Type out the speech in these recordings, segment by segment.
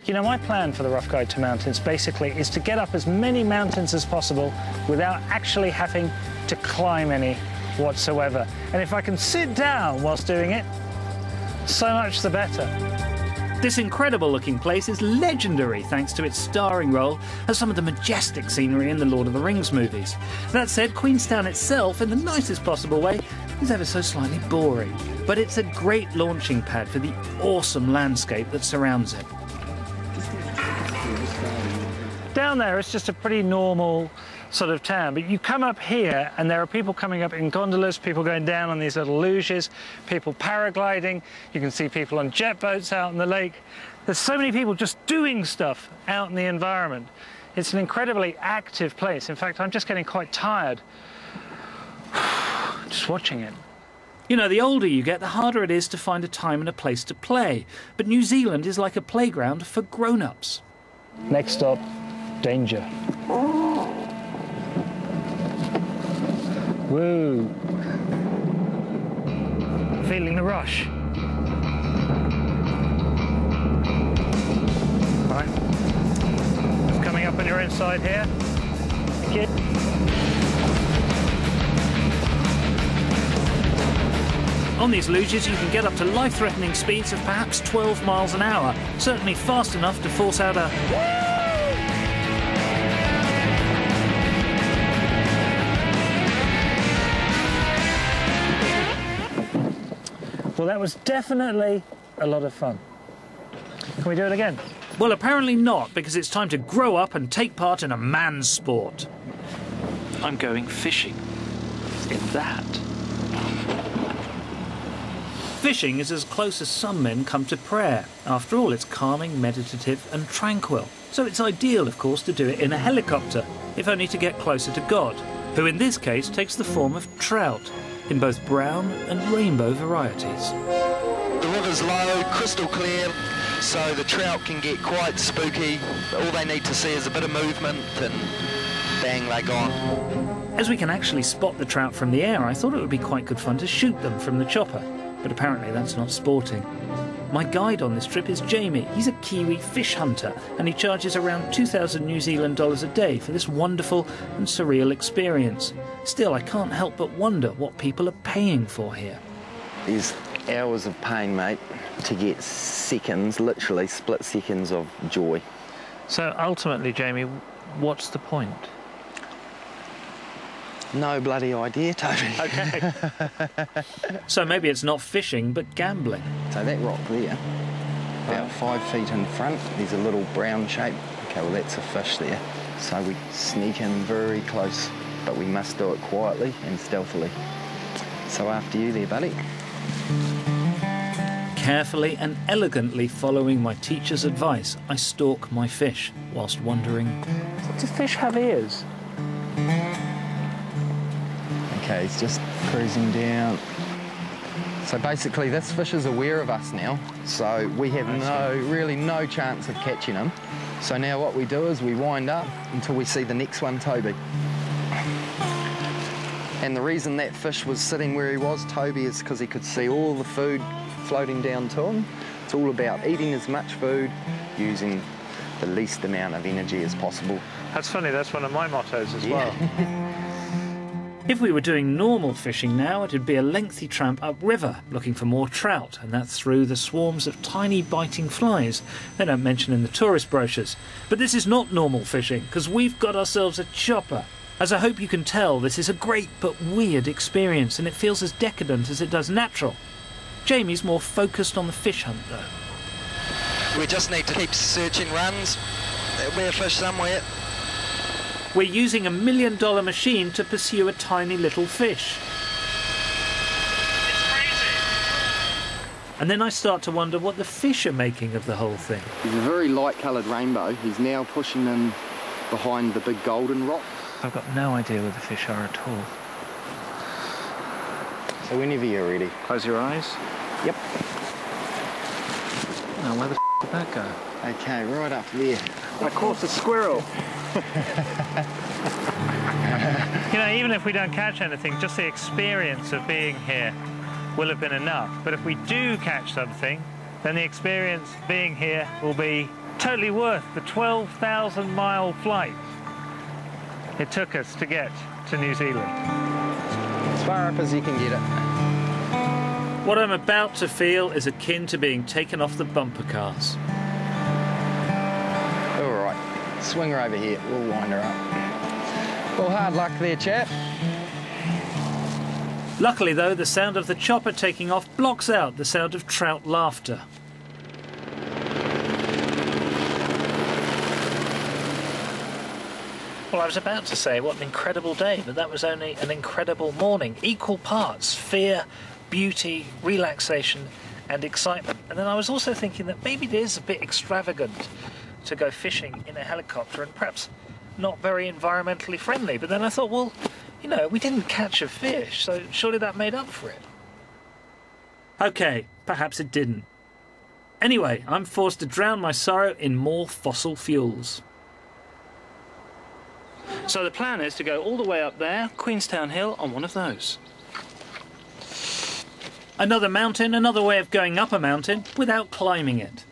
You know, my plan for the Rough Guide to Mountains basically is to get up as many mountains as possible without actually having to climb any whatsoever. And if I can sit down whilst doing it, so much the better. This incredible-looking place is legendary thanks to its starring role as some of the majestic scenery in the Lord of the Rings movies. That said, Queenstown itself, in the nicest possible way, is ever so slightly boring. But it's a great launching pad for the awesome landscape that surrounds it. Down there, it's just a pretty normal sort of town, but you come up here and there are people coming up in gondolas, people going down on these little luges, people paragliding, you can see people on jet boats out in the lake. There's so many people just doing stuff out in the environment. It's an incredibly active place. In fact, I'm just getting quite tired just watching it. You know, the older you get, the harder it is to find a time and a place to play. But New Zealand is like a playground for grown-ups. Next stop, danger. Woo! Feeling the rush. Right. It's coming up on your inside here. Thank you. On these luges, you can get up to life-threatening speeds of perhaps 12 miles an hour, certainly fast enough to force out a Well, that was definitely a lot of fun. Can we do it again? Well, apparently not, because it's time to grow up and take part in a man's sport. I'm going fishing. In that. Fishing is as close as some men come to prayer. After all, it's calming, meditative and tranquil. So it's ideal, of course, to do it in a helicopter, if only to get closer to God, who in this case takes the form of trout, in both brown and rainbow varieties. The river's low, crystal clear, so the trout can get quite spooky. All they need to see is a bit of movement and bang, they're gone. As we can actually spot the trout from the air, I thought it would be quite good fun to shoot them from the chopper. But apparently that's not sporting. My guide on this trip is Jamie. He's a Kiwi fish hunter, and he charges around 2,000 New Zealand dollars a day for this wonderful and surreal experience. Still, I can't help but wonder what people are paying for here. There's hours of pain, mate, to get seconds, literally split seconds of joy. So ultimately, Jamie, what's the point? No bloody idea, Toby. Okay. So maybe it's not fishing, but gambling. So that rock there, about 5 feet in front, there's a little brown shape. Okay, well that's a fish there. So we sneak in very close, but we must do it quietly and stealthily. So after you there, buddy. Carefully and elegantly following my teacher's advice, I stalk my fish, whilst wondering... Do fish have ears? Okay, he's just cruising down. So basically this fish is aware of us now, so we have really no chance of catching him. So now what we do is we wind up until we see the next one, Toby. And the reason that fish was sitting where he was, Toby, is because he could see all the food floating down to him. It's all about eating as much food, using the least amount of energy as possible. That's funny, that's one of my mottos as well. If we were doing normal fishing now, it'd be a lengthy tramp upriver, looking for more trout, and that's through the swarms of tiny biting flies they don't mention in the tourist brochures. But this is not normal fishing, because we've got ourselves a chopper. As I hope you can tell, this is a great but weird experience, and it feels as decadent as it does natural. Jamie's more focused on the fish hunt, though. We just need to keep searching runs. There'll be a fish somewhere. We're using $1 million machine to pursue a tiny little fish. It's crazy. And then I start to wonder what the fish are making of the whole thing. He's a very light coloured rainbow. He's now pushing them behind the big golden rock. I've got no idea where the fish are at all. So whenever you're ready. Close your eyes. Yep. Now, where the did that go? Okay, right up there. I caught a squirrel. You know, even if we don't catch anything, just the experience of being here will have been enough. But if we do catch something, then the experience of being here will be totally worth the 12,000-mile flight it took us to get to New Zealand. As far up as you can get it. What I'm about to feel is akin to being taken off the bumper cars. All right, swing her over here. We'll wind her up. Well, hard luck there, chap. Luckily, though, the sound of the chopper taking off blocks out the sound of trout laughter. Well, I was about to say what an incredible day, but that was only an incredible morning. Equal parts fear, beauty, relaxation and excitement. And then I was also thinking that maybe it is a bit extravagant to go fishing in a helicopter and perhaps not very environmentally friendly. But then I thought, well, you know, we didn't catch a fish, so surely that made up for it. OK, perhaps it didn't. Anyway, I'm forced to drown my sorrow in more fossil fuels. So the plan is to go all the way up there, Queenstown Hill, on one of those. Another mountain, another way of going up a mountain without climbing it.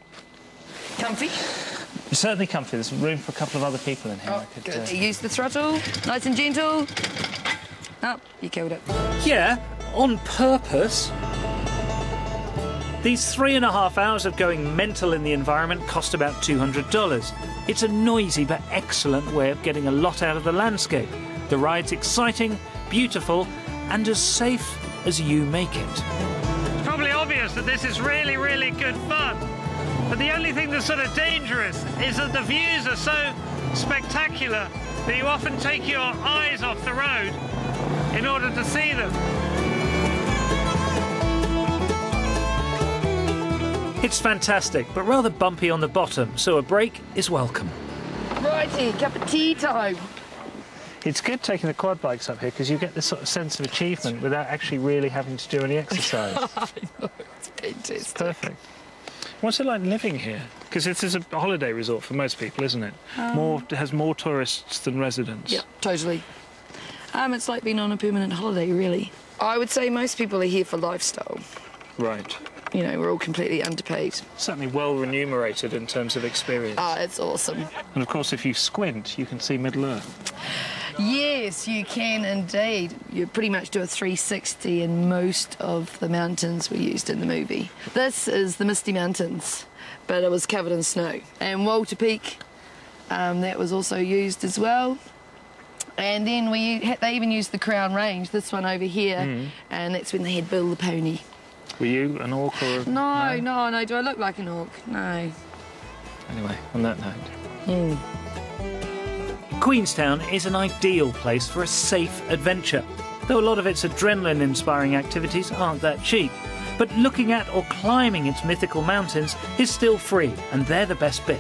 Comfy? It's certainly comfy. There's room for a couple of other people in here. Oh, good. Use the throttle, nice and gentle. Oh, you killed it. Yeah, on purpose. These 3.5 hours of going mental in the environment cost about $200. It's a noisy but excellent way of getting a lot out of the landscape. The ride's exciting, beautiful, and as safe as you make it. It's probably obvious that this is really, really good fun. But the only thing that's sort of dangerous is that the views are so spectacular that you often take your eyes off the road in order to see them. It's fantastic, but rather bumpy on the bottom, so a break is welcome. Righty, cup of tea time. It's good taking the quad bikes up here because you get this sort of sense of achievement without actually really having to do any exercise. I know, it's fantastic. It's perfect. What's it like living here? Because this is a holiday resort for most people, isn't it? It has more tourists than residents. Yeah, totally. It's like being on a permanent holiday, really. I would say most people are here for lifestyle. Right. You know, we're all completely underpaid. Certainly well remunerated in terms of experience. It's awesome. And of course, if you squint, you can see Middle-earth. Yes, you can indeed. You pretty much do a 360 in most of the mountains we used in the movie. This is the Misty Mountains, but it was covered in snow. And Walter Peak, that was also used as well. And then they even used the Crown Range, this one over here, and that's when they had Bill the Pony. Were you an orc or a... No. Do I look like an orc? No. Anyway, on that note. Queenstown is an ideal place for a safe adventure, though a lot of its adrenaline-inspiring activities aren't that cheap. But looking at or climbing its mythical mountains is still free, and they're the best bit.